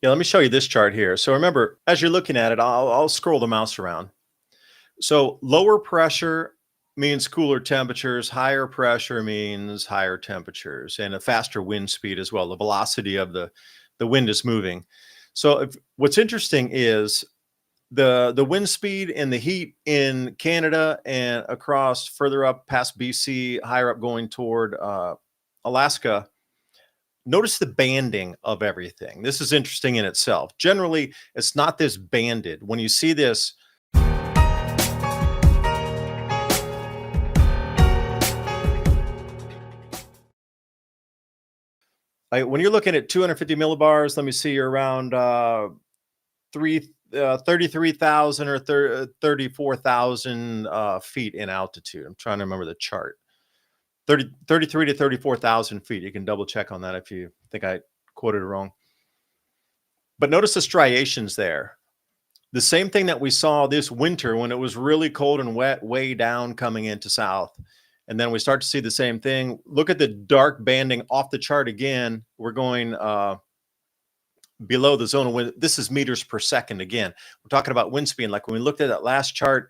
Yeah, let me show you this chart here. So remember, as you're looking at it, I'll scroll the mouse around. So lower pressure means cooler temperatures, higher pressure means higher temperatures, and a faster wind speed as well. The velocity of the wind is moving. So what's interesting is the wind speed and the heat in Canada and across further up past BC, higher up going toward Alaska. Notice the banding of everything. This is interesting in itself. Generally, it's not this banded. When you see this, when you're looking at 250 millibars, let me see, you're around 33,000 or 34,000 feet in altitude. I'm trying to remember the chart. 33 to 34,000 feet. You can double check on that if you think I quoted it wrong. But notice the striations there. The same thing that we saw this winter when it was really cold and wet way down coming into south. And then we start to see the same thing. Look at the dark banding off the chart again. We're going below the zone of wind. This is meters per second again. We're talking about wind speed. Like when we looked at that last chart,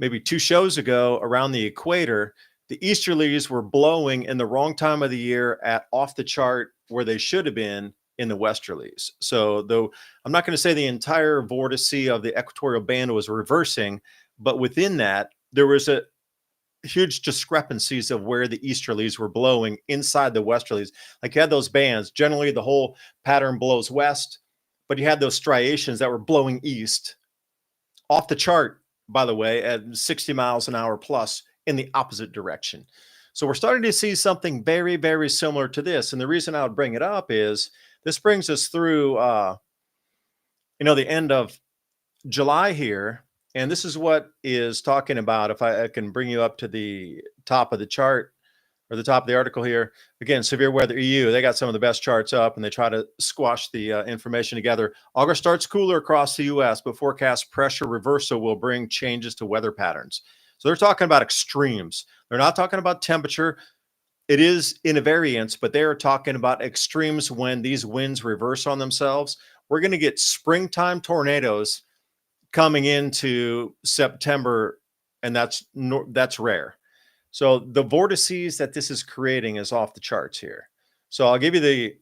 maybe 2 shows ago around the equator, the easterlies were blowing in the wrong time of the year at off the chart where they should have been in the westerlies. So though I'm not going to say the entire vortice of the equatorial band was reversing, but within that, there was a huge discrepancies of where the easterlies were blowing inside the westerlies. Like you had those bands, generally the whole pattern blows west, but you had those striations that were blowing east off the chart, by the way, at 60 miles an hour plus in the opposite direction. So we're starting to see something very, very similar to this. And the reason I would bring it up is this brings us through, the end of July here. And this is what is talking about, if I can bring you up to the top of the chart or the top of the article here. Again, Severe Weather EU, they got some of the best charts up and they try to squash the information together. August starts cooler across the U.S., but forecast pressure reversal will bring changes to weather patterns. So they're talking about extremes. They're not talking about temperature. It is in a variance, but they are talking about extremes when these winds reverse on themselves. We're going to get springtime tornadoes coming into September, and that's rare. So the vortices that this is creating is off the charts here. So I'll give you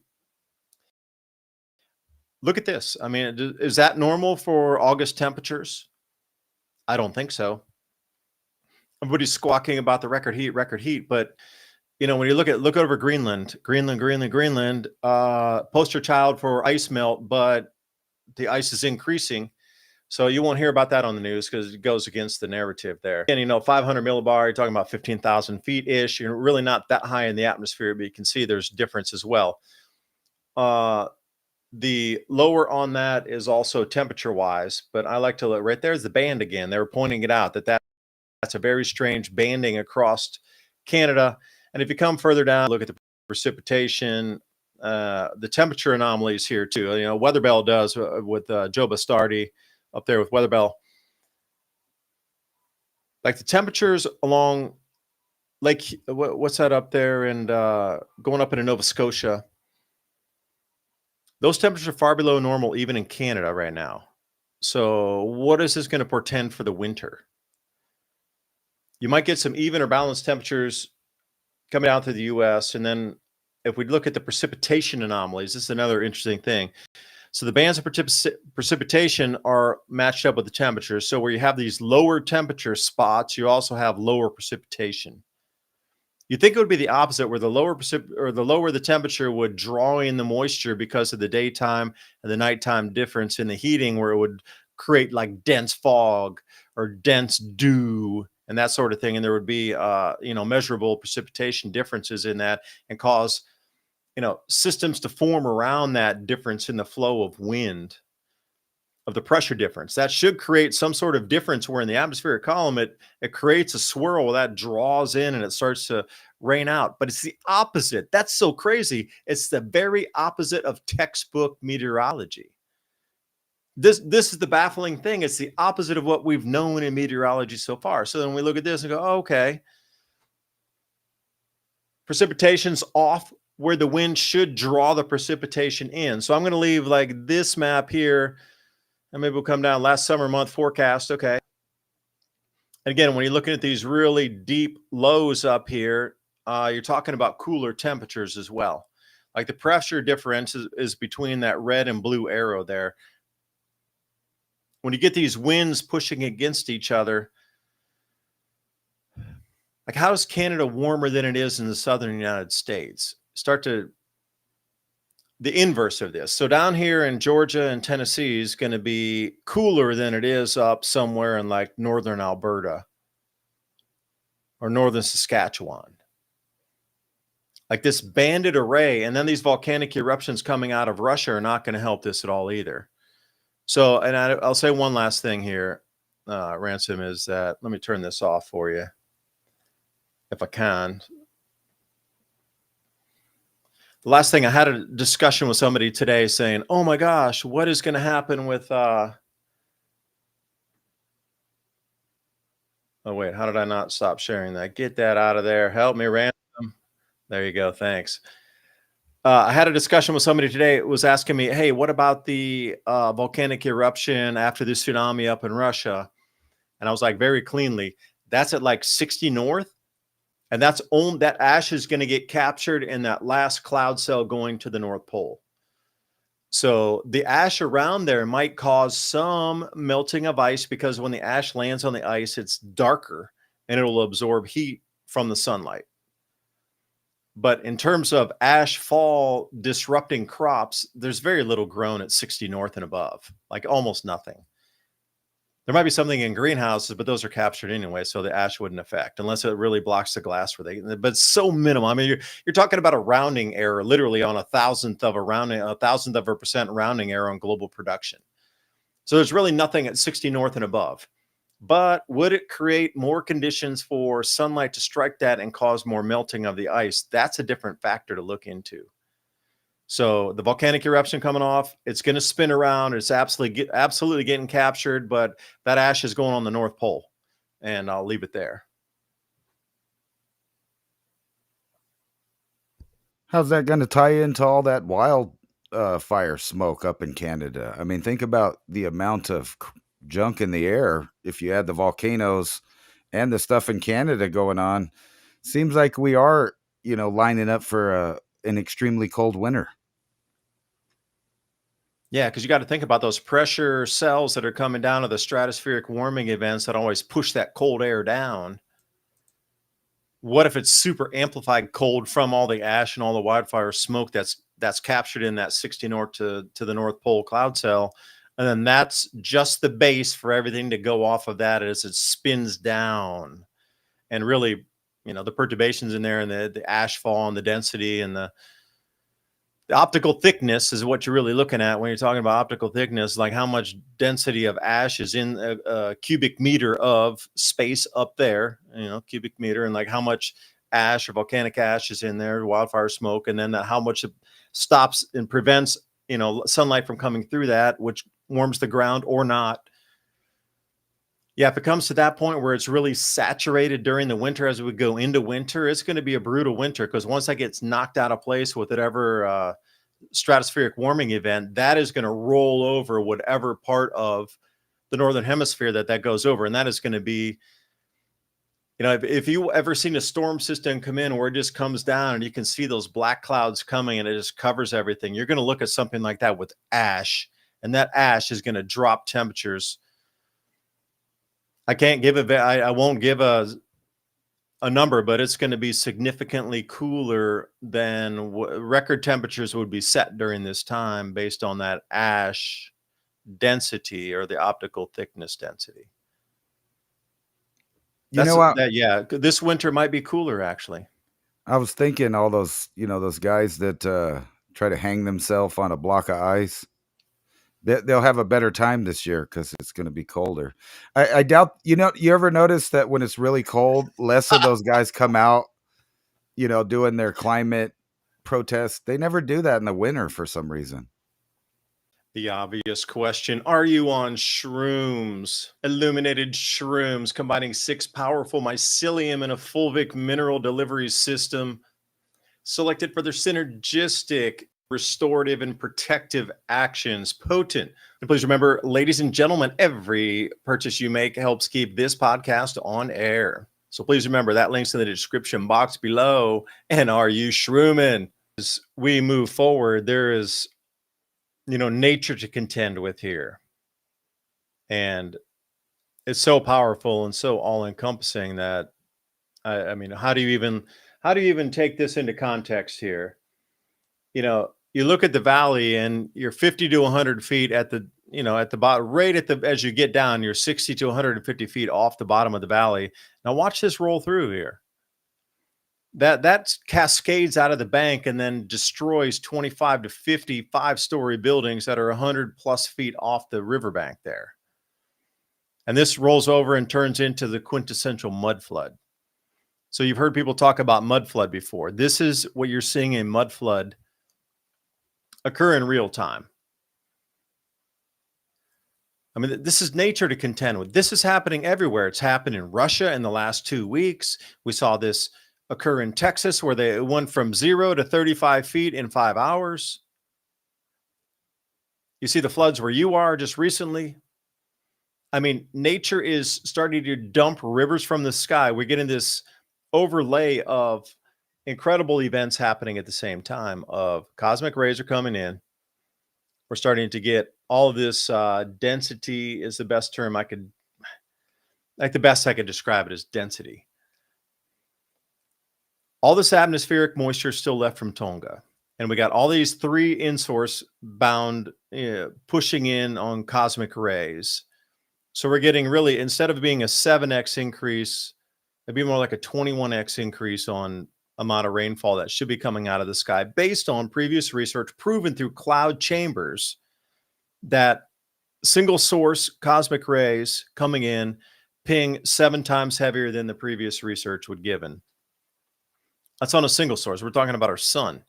look at this. I mean, is that normal for August temperatures? I don't think so. Everybody's squawking about the record heat, but when you look over Greenland, poster child for ice melt, but the ice is increasing. So you won't hear about that on the news because it goes against the narrative there. And 500 millibar, you're talking about 15,000 feet ish. You're really not that high in the atmosphere, but you can see there's difference as well. The lower on that is also temperature wise, but I like to look right there's the band again. They were pointing it out that's a very strange banding across Canada. And if you come further down, look at the precipitation, the temperature anomalies here too. Weather Bell does with Joe Bastardi up there with Weather Bell. Like the temperatures along Lake, what's that up there and going up into Nova Scotia? Those temperatures are far below normal even in Canada right now. So what is this going to portend for the winter? You might get some even or balanced temperatures coming out to the U.S. And then if we look at the precipitation anomalies, this is another interesting thing. So the bands of precipitation are matched up with the temperatures. So where you have these lower temperature spots, you also have lower precipitation. You think it would be the opposite, where the lower the temperature would draw in the moisture because of the daytime and the nighttime difference in the heating, where it would create like dense fog or dense dew and that sort of thing. And there would be, measurable precipitation differences in that and cause, systems to form around that difference in the flow of wind, of the pressure difference. That should create some sort of difference where in the atmospheric column, it creates a swirl that draws in and it starts to rain out. But it's the opposite. That's so crazy. It's the very opposite of textbook meteorology. This is the baffling thing. It's the opposite of what we've known in meteorology so far. So then we look at this and go, oh, okay, precipitation's off where the wind should draw the precipitation in. So I'm going to leave like this map here, and maybe we'll come down last summer month forecast. Okay. And again, when you're looking at these really deep lows up here, you're talking about cooler temperatures as well. Like the pressure difference is between that red and blue arrow there. When you get these winds pushing against each other, like how is Canada warmer than it is in the southern United States? Start to the inverse of this. So down here in Georgia and Tennessee is going to be cooler than it is up somewhere in like northern Alberta or northern Saskatchewan. Like this banded array, and then these volcanic eruptions coming out of Russia are not going to help this at all either. So, and I'll say one last thing here, Ransom, is that, let me turn this off for you if I can. The last thing, I had a discussion with somebody today saying, oh my gosh, what is going to happen with, oh wait, how did I not stop sharing that? Get that out of there. Help me, Ransom. There you go. Thanks. I had a discussion with somebody today. It was asking me, hey, what about the volcanic eruption after the tsunami up in Russia? And I was like, very cleanly, that's at like 60 north. And that's that ash is going to get captured in that last cloud cell going to the North Pole. So the ash around there might cause some melting of ice, because when the ash lands on the ice, it's darker and it'll absorb heat from the sunlight. But in terms of ash fall disrupting crops, there's very little grown at 60 north and above, like almost nothing. There might be something in greenhouses, but those are captured anyway, so the ash wouldn't affect unless it really blocks the glass where they. But it's so minimal. I mean, you're talking about a rounding error, literally on a thousandth of a percent rounding error on global production. So there's really nothing at 60 north and above. But would it create more conditions for sunlight to strike that and cause more melting of the ice? That's a different factor to look into. So the volcanic eruption coming off, it's going to spin around. It's absolutely getting captured, but that ash is going on the North Pole, and I'll leave it there. How's that going to tie into all that wildfire smoke up in Canada? I mean, think about the amount of junk in the air. If you add the volcanoes and the stuff in Canada going on, seems like we are, lining up for an extremely cold winter. Yeah, because you got to think about those pressure cells that are coming down to the stratospheric warming events that always push that cold air down. What if it's super amplified cold from all the ash and all the wildfire smoke that's captured in that 60 north to the North Pole cloud cell? And then that's just the base for everything to go off of that as it spins down. And really, the perturbations in there and the ash fall and the density and the optical thickness is what you're really looking at when you're talking about optical thickness, like how much density of ash is in a cubic meter of space up there, cubic meter, and like how much ash or volcanic ash is in there, wildfire smoke, and then how much it stops and prevents, sunlight from coming through that, which warms the ground or not. Yeah, if it comes to that point where it's really saturated during the winter as we go into winter, it's going to be a brutal winter, because once that gets knocked out of place with whatever stratospheric warming event, that is going to roll over whatever part of the northern hemisphere that goes over. And that is going to be, if you ever seen a storm system come in where it just comes down and you can see those black clouds coming and it just covers everything, you're going to look at something like that with ash, and that ash is going to drop temperatures. I can't give I won't give a number, but it's going to be significantly cooler than record temperatures would be set during this time based on that ash density or the optical thickness density. Yeah, this winter might be cooler, actually. I was thinking all those, those guys that try to hang themselves on a block of ice. They'll have a better time this year because it's going to be colder. I doubt, you ever notice that when it's really cold, less of those guys come out, doing their climate protests? They never do that in the winter for some reason. The obvious question, are you on shrooms? Illuminated shrooms, combining 6 powerful mycelium and a fulvic mineral delivery system. selected for their synergistic, restorative, and protective actions. Potent. And please remember, ladies and gentlemen, every purchase you make helps keep this podcast on air. So please remember that link's in the description box below. And are you shrooming? As we move forward, there is, nature to contend with here. And it's so powerful and so all-encompassing that I mean, how do you even take this into context here? You look at the valley and you're 50 to 100 feet at the bottom, right as you get down, you're 60 to 150 feet off the bottom of the valley. Now watch this roll through here. That cascades out of the bank and then destroys 25 to 50 5-story buildings that are 100 plus feet off the riverbank there. And this rolls over and turns into the quintessential mud flood. So you've heard people talk about mud flood before. This is what you're seeing in mud flood occur in real time. I mean, this is nature to contend with. This is happening everywhere. It's happened in Russia in the last 2 weeks. We saw this occur in Texas where they went from 0 to 35 feet in 5 hours. You see the floods where you are just recently. I mean, nature is starting to dump rivers from the sky. We're getting this overlay of incredible events happening at the same time. Of cosmic rays are coming in. We're starting to get all of this density is the best term the best I could describe it as density. All this atmospheric moisture is still left from Tonga. And we got all these 3 in-source bound pushing in on cosmic rays. So we're getting really, instead of being a 7x increase, it'd be more like a 21x increase on amount of rainfall that should be coming out of the sky based on previous research proven through cloud chambers that single source cosmic rays coming in ping 7 times heavier than the previous research would given. That's on a single source. We're talking about our sun.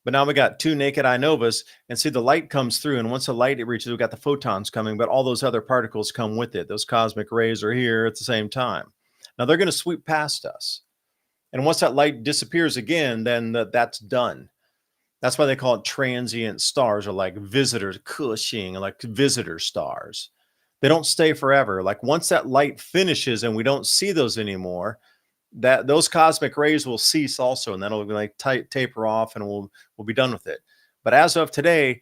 But now we got 2 naked eye novas, and see the light comes through. And once the light reaches, we got the photons coming, but all those other particles come with it. Those cosmic rays are here at the same time. Now they're going to sweep past us. And once that light disappears again, then that's done. That's why they call it transient stars, or like visitors, Cushing, like visitor stars. They don't stay forever. Like once that light finishes and we don't see those anymore, that those cosmic rays will cease also, and then it'll be like taper off and we'll be done with it. But as of today,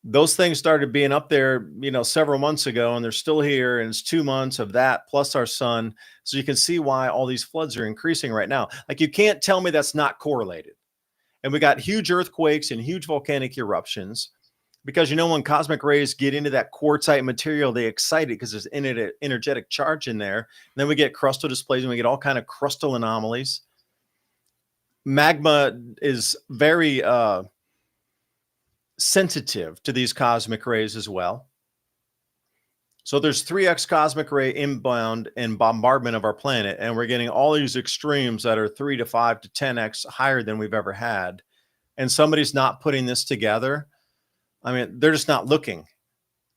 those things started being up there, several months ago, and they're still here. And it's 2 months of that plus our sun. So you can see why all these floods are increasing right now. Like you can't tell me that's not correlated. And we got huge earthquakes and huge volcanic eruptions because, when cosmic rays get into that quartzite material, they excite it because there's energetic charge in there. And then we get crustal displays and we get all kind of crustal anomalies. Magma is very sensitive to these cosmic rays as well. So there's 3x cosmic ray inbound and bombardment of our planet, and we're getting all these extremes that are 3 to 5 to 10x higher than we've ever had. And somebody's not putting this together. I mean, they're just not looking,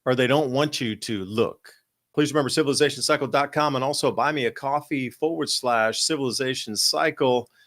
or they don't want you to look. Please remember civilizationcycle.com, and also buy me a coffee /civilization cycle.